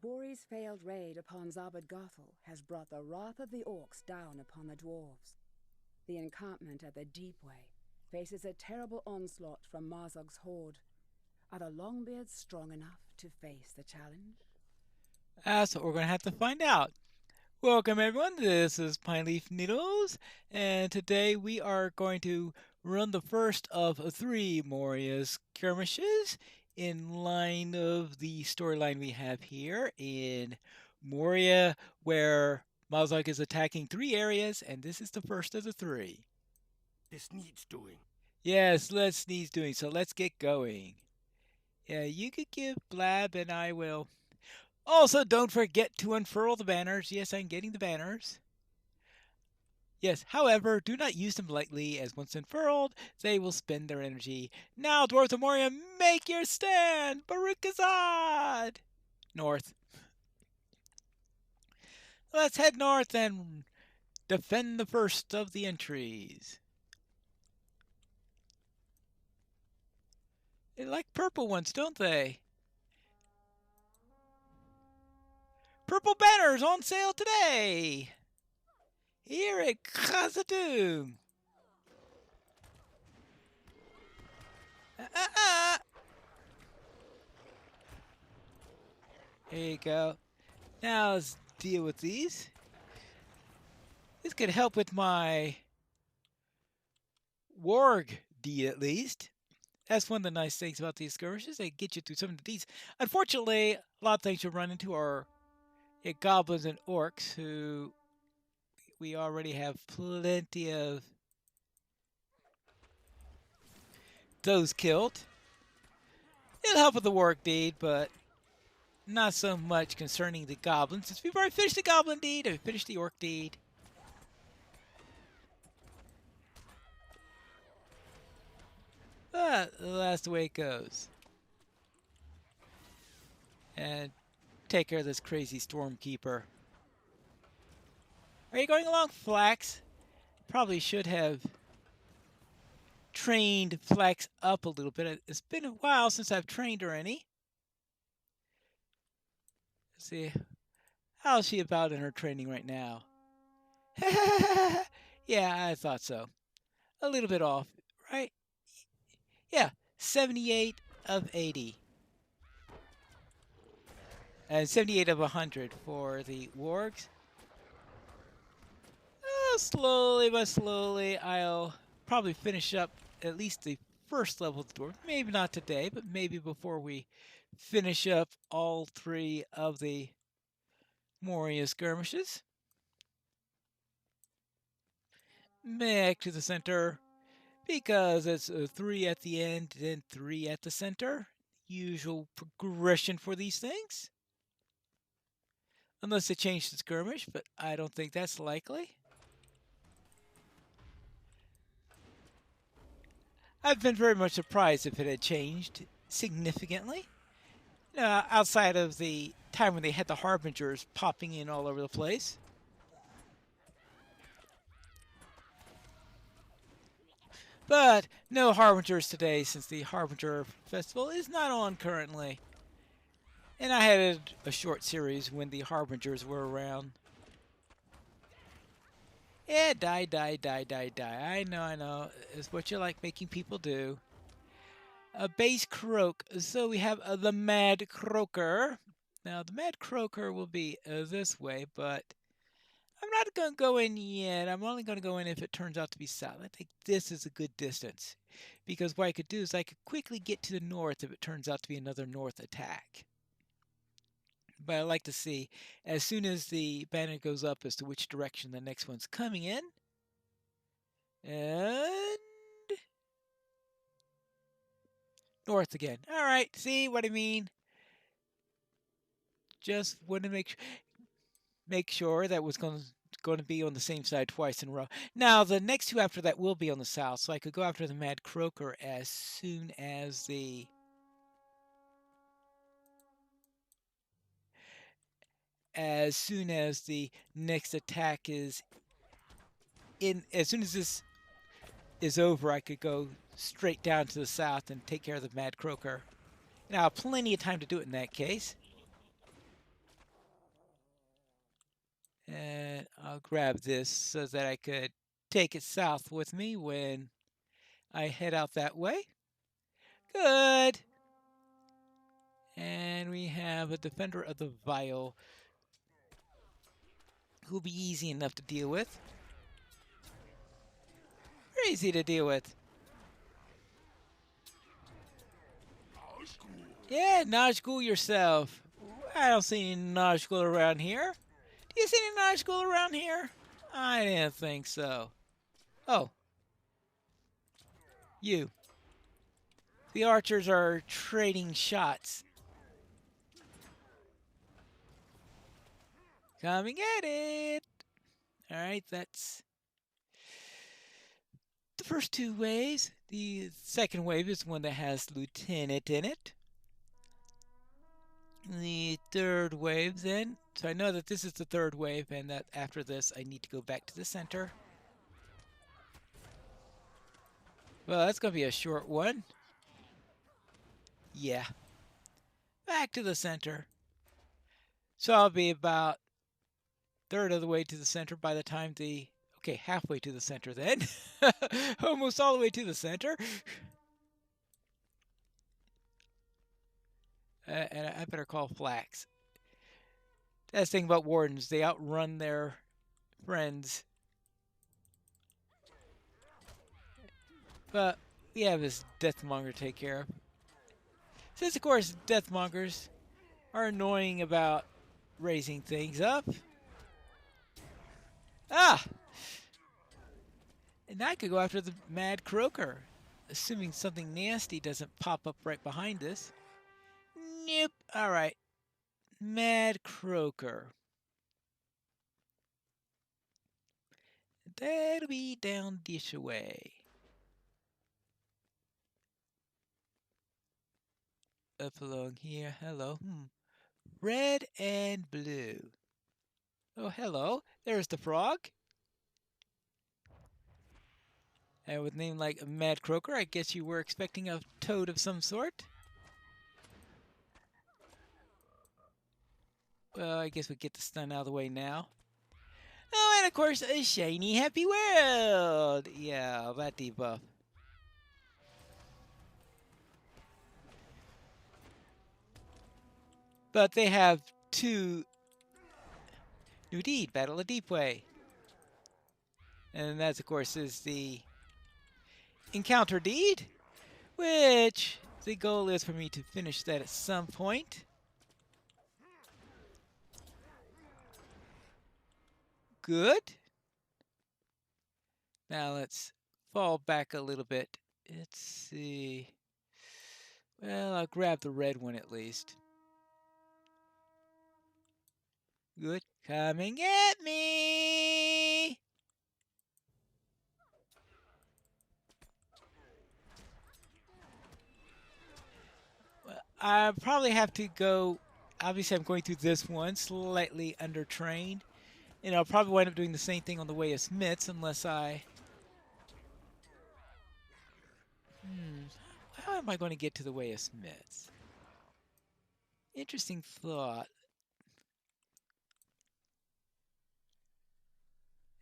quarry's failed raid upon Zabad-Gothel has brought the wrath of the orcs down upon the dwarves. The encampment at the Deep Way faces a terrible onslaught from Marzog's horde. Are the Longbeards strong enough to face the challenge? That's what we're going to have to find out. Welcome everyone, this is Pineleaf Needles, and today we are going to run the first of 3 Moria skirmishes in line of the storyline we have here in Moria, where Mazog is attacking 3 areas, and this is the first of the 3. This needs doing. Yes, let's needs doing, so let's get going. Yeah, you could give Blab and I will. Also, don't forget to unfurl the banners. Yes, I'm getting the banners. Yes, however, do not use them lightly, as once unfurled, they will spend their energy. Now, Dwarves of Moria, make your stand! Baruch North. Let's head north and defend the first of the entries. They like purple ones, don't they? Purple banners on sale today! Here at Khazad-dûm. There you go. Now let's deal with these. This could help with my warg deed at least. That's one of the nice things about these skirmishes. They get you through some of these. Unfortunately, a lot of things you run into are goblins and orcs, who we already have plenty of those killed. It'll help with the warg deed, but not so much concerning the goblins, since we've already finished the goblin deed and we finished the orc deed. But that's the way it goes. And take care of this crazy Stormkeeper. Are you going along, Flax? Probably should have trained Flax up a little bit. It's been a while since I've trained her any. Let's see. How's she about in her training right now? Yeah, I thought so. A little bit off, right? Yeah, 78 of 80. And 78 of 100 for the wargs. Slowly but slowly, I'll probably finish up at least the first level of the dwarf. Maybe not today, but maybe before we finish up all 3 of the Moria skirmishes. Back to the center, because it's 3 at the end, then 3 at the center. Usual progression for these things. Unless they change the skirmish, but I don't think that's likely. I've been very much surprised if it had changed significantly. Outside of the time when they had the Harbingers popping in all over the place. But no Harbingers today, since the Harbinger Festival is not on currently. And I had a short series when the Harbingers were around. Yeah, die. I know. It's what you like making people do. A base croak. So we have the Mad Croaker. Now, the Mad Croaker will be this way, but I'm not going to go in yet. I'm only going to go in if it turns out to be south. I think this is a good distance, because what I could do is I could quickly get to the north if it turns out to be another north attack. But I like to see, as soon as the banner goes up, as to which direction the next one's coming in. And north again. All right, see what I mean? Just want to make sure that was going to be on the same side twice in a row. Now, the next 2 after that will be on the south, so I could go after the Mad Croaker as soon as the next attack is in. As soon as this is over, I could go straight down to the south and take care of the Mad Croaker. Now, plenty of time to do it in that case. I'll grab this so that I could take it south with me when I head out that way. Good. And we have a Defender of the Vial who'll be easy enough to deal with. Very easy to deal with. Yeah, Najgul yourself. I don't see any Najgul around here. Do you see any Najgul around here? I didn't think so. Oh. You. The archers are trading shots. Come and get it. Alright, that's the first two waves. The second wave is one that has Lieutenant in it. The third wave then. So I know that this is the third wave and that after this I need to go back to the center. Well, that's going to be a short one. Yeah. Back to the center. So I'll be about third of the way to the center by the time the... Okay, halfway to the center then. Almost all the way to the center. And I better call Flax. That's the thing about wardens. They outrun their friends. But we have this Deathmonger to take care of. Since, of course, Deathmongers are annoying about raising things up. Ah! And I could go after the Mad Croaker, assuming something nasty doesn't pop up right behind us. Nope. Alright. Mad Croaker. That'll be down this way. Up along here. Hello. Red and blue. Oh, hello. There's the frog. And with a name like Mad Croaker, I guess you were expecting a toad of some sort? Well, I guess we'll get the stun out of the way now. Oh, and of course, a shiny Happy World! Yeah, that debuff. But they have two new deed, Battle of Deepway. And that, of course, is the encounter deed, which the goal is for me to finish that at some point. Good. Now let's fall back a little bit. Let's see. Well, I'll grab the red one at least. Good. Coming at me! Well, I probably have to go... Obviously, I'm going through this one, slightly undertrained. And I'll probably wind up doing the same thing on the way of Smiths unless I... How am I going to get to the way of Smiths? Interesting thought.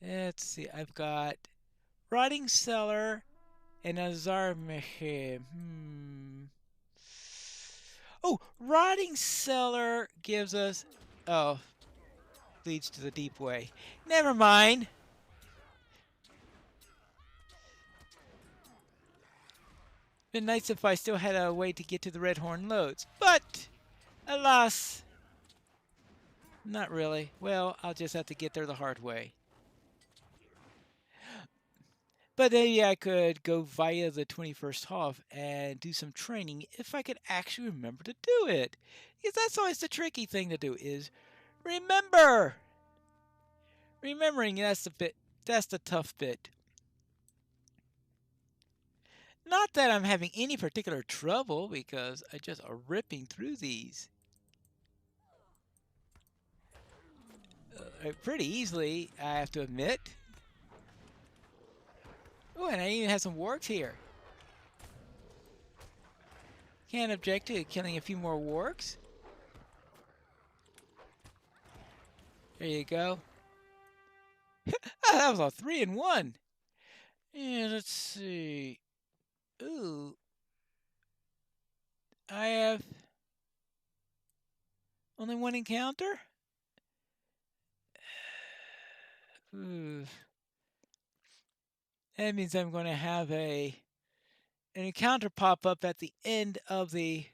Let's see, I've got Rotting Cellar and Azar Mehe. Oh, Rotting Cellar gives us... Oh, leads to the deep way. Never mind. Been nice if I still had a way to get to the Red Horn Lodes, but alas, not really. Well, I'll just have to get there the hard way. But maybe I could go via the 21st Half and do some training if I could actually remember to do it. Because that's always the tricky thing to do is remember. Remembering, that's the tough bit. Not that I'm having any particular trouble because I just are ripping through these. Pretty easily, I have to admit. Oh, and I even have some wargs here. Can't object to killing a few more wargs. There you go. that was a 3-in-1. Yeah, let's see. Ooh. I have only one encounter? Ooh. That means I'm going to have an encounter pop up at the end of the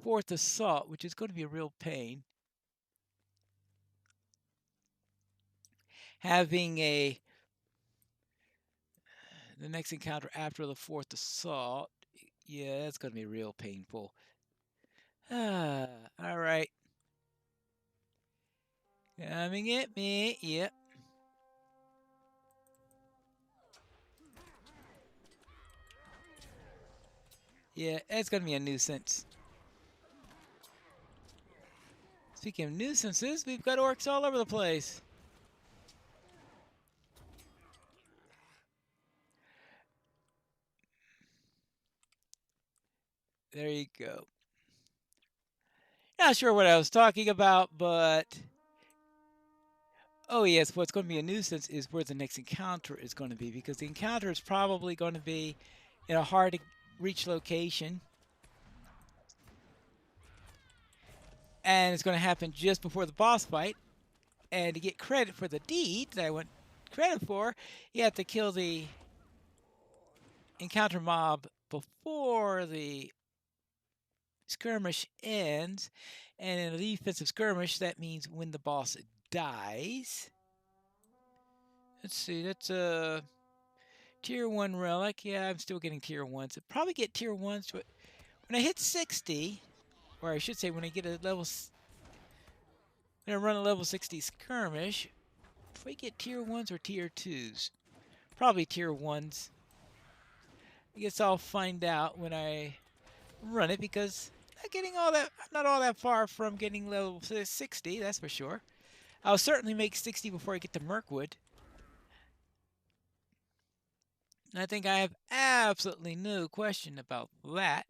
4th assault, which is going to be a real pain. Having the next encounter after the 4th assault, yeah, that's going to be real painful. All right. Coming at me, yep. Yeah, it's going to be a nuisance. Speaking of nuisances, we've got orcs all over the place. There you go. Not sure what I was talking about, but... Oh yes, what's going to be a nuisance is where the next encounter is going to be, because the encounter is probably going to be in a hard-to-reach location. And it's going to happen just before the boss fight. And to get credit for the deed that I want credit for, you have to kill the encounter mob before the skirmish ends. And in a defensive skirmish, that means when the boss dies. Let's see, that's a tier 1 relic. Yeah, I'm still getting tier 1s. I'll probably get tier 1s when I hit 60, or I should say when I get a level... I'm going to run a level 60 skirmish. If we get tier 1s or tier 2s? Probably tier 1s. I guess I'll find out when I run it, because I'm not all that far from getting level 60, that's for sure. I'll certainly make 60 before I get to Mirkwood. I think I have absolutely no question about that.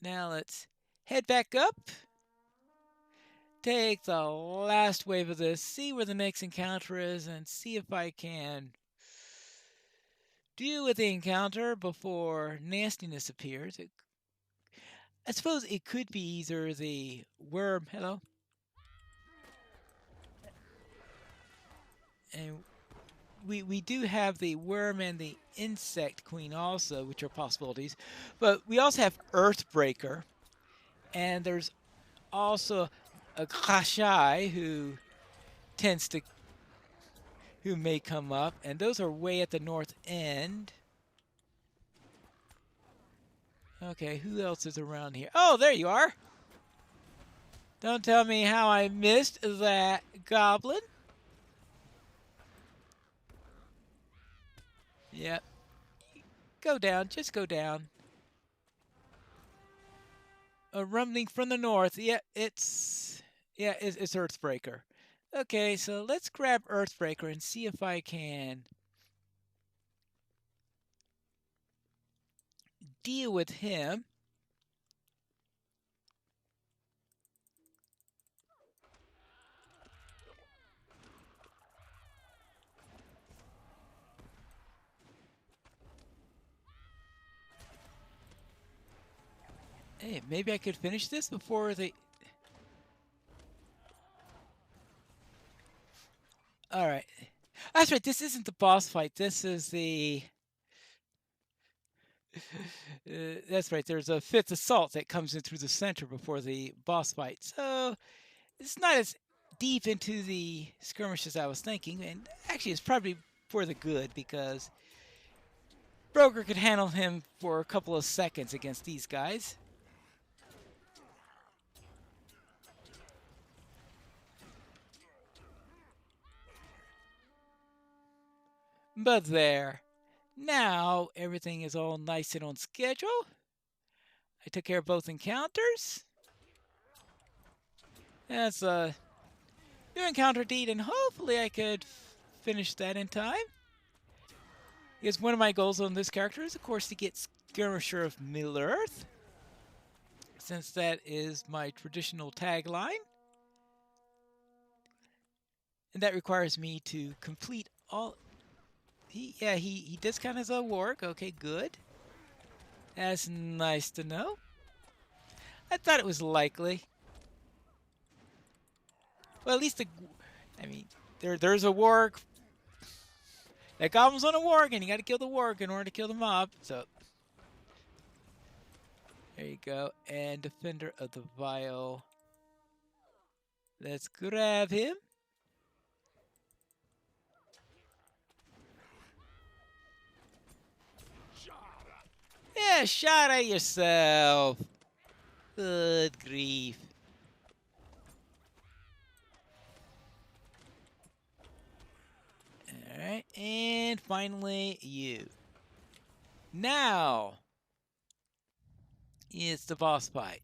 Now let's head back up. Take the last wave of this, see where the next encounter is, and see if I can deal with the encounter before nastiness appears. I suppose it could be either the worm... Hello? And we do have the worm and the insect queen also, which are possibilities. But we also have Earthbreaker. And there's also a Kashai who may come up. And those are way at the north end. Okay, who else is around here? Oh, there you are! Don't tell me how I missed that goblin. Yep. Go down, just go down. A rumbling from the north. Yeah, it's Earthbreaker. Okay, so let's grab Earthbreaker and see if I can deal with him. Hey, maybe I could finish this before the... Alright. That's right, this isn't the boss fight. This is the... that's right, there's a 5th assault that comes in through the center before the boss fight. So, it's not as deep into the skirmish as I was thinking. And actually, it's probably for the good, because Broker could handle him for a couple of seconds against these guys. But there. Now, everything is all nice and on schedule. I took care of both encounters. That's a new encounter deed, and hopefully I could finish that in time. Because one of my goals on this character is, of course, to get Skirmisher of Middle-earth, since that is my traditional tagline. And that requires me to complete all... He does count as a warg. Okay, good. That's nice to know. I thought it was likely. Well, at least I mean, there's a warg. That goblin's on a warg, and you got to kill the warg in order to kill the mob. So there you go. And Defender of the Vial. Let's grab him. Yeah, shot at yourself. Good grief. Alright, and finally you. Now, it's the boss fight.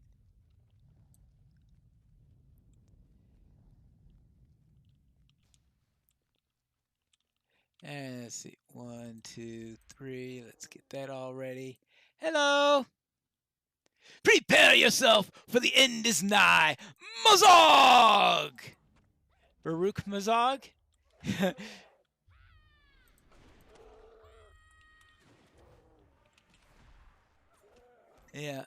And let's see, 1, 2, 3. Let's get that all ready. Hello! Prepare yourself, for the end is nigh. Mazog! Baruch Mazog? Yeah.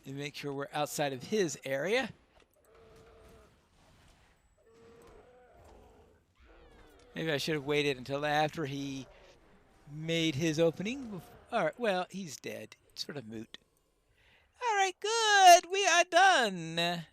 And make sure we're outside of his area. Maybe I should have waited until after he made his opening. All right, well, he's dead. It's sort of moot. All right, good. We are done.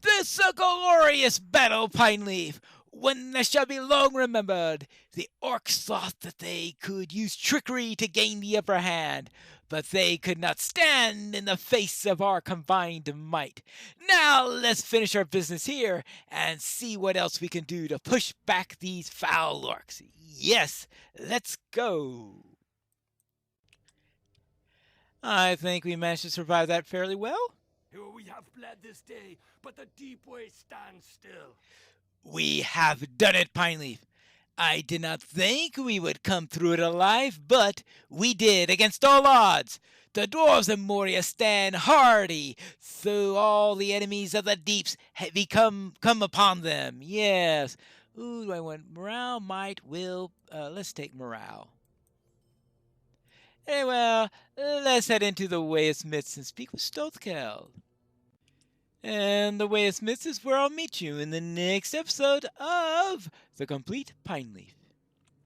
This a glorious battle, Pineleaf, one that shall be long remembered. The orcs thought that they could use trickery to gain the upper hand, but they could not stand in the face of our combined might. Now let's finish our business here and see what else we can do to push back these foul orcs. Yes, let's go. I think we managed to survive that fairly well. We have fled this day, but the deep way stands still. We have done it, Pineleaf. I did not think we would come through it alive, but we did against all odds. The dwarves of Moria stand hardy, so all the enemies of the deeps come upon them. Yes. Ooh, do I want morale, might, will? Let's take morale. Anyway, let's head into the Way of Smiths and speak with Stothkel. And the Way of Smiths is where I'll meet you in the next episode of The Complete Pineleaf.